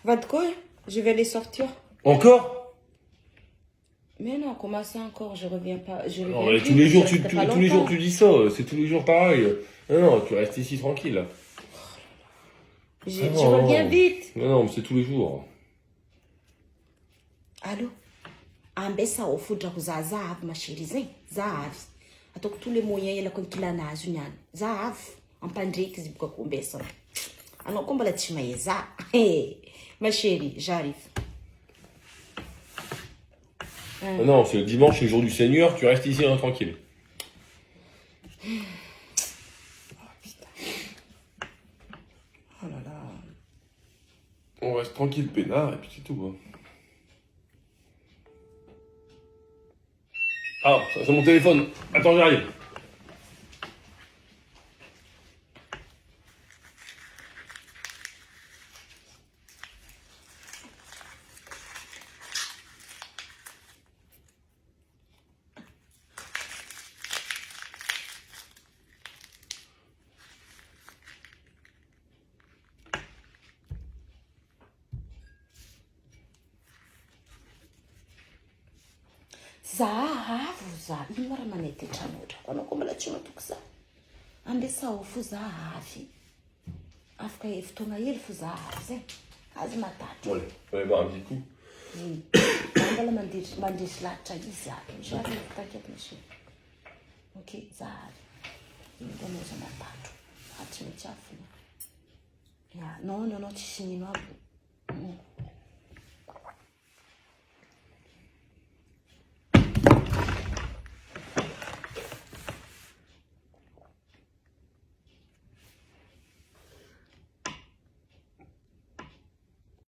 Va de quoi? Je vais les sortir. Encore? Mais non, comment ça encore? Je reviens pas. Je Non, reviens mais vite, tous les jours, je reste pas tous les jours longtemps. tu dis ça, c'est tous les jours pareil. Non, non, tu restes ici tranquille. Là. Je, Ah je non, reviens non. vite. Non, non, mais c'est tous les jours. Allô? Ambessa ofutra kuzazav mashirizin. Zav. Ataoko tous les moyens ela konkilanazo niany. Zav. Ampandreky izy boka kombesa. Anao koa mbola tsy maheza. Ma chérie, j'arrive. Non, non, c'est le dimanche, c'est le jour du Seigneur, tu restes ici hein, tranquille. Oh là là. On reste tranquille, peinard, et puis c'est tout. Hein. Ah, ça, c'est mon téléphone. Attends, j'arrive. Zahavu za. Ino raha manety tranotrako. Anao koa mbola tsy matoko za. Ambesao fo zahavy. Afaka fotoana hely fo zahavy zay. Azy matatra. Bon, allez, on va aller boire un petit coup. Mbola mandresy latitra izy aby. J'arrive, t'inquiète monsieur. Ok, zahavy. Ndanao za matatra. Tsy maintsy afona. Ya, non, non, non, tsy sinino aby.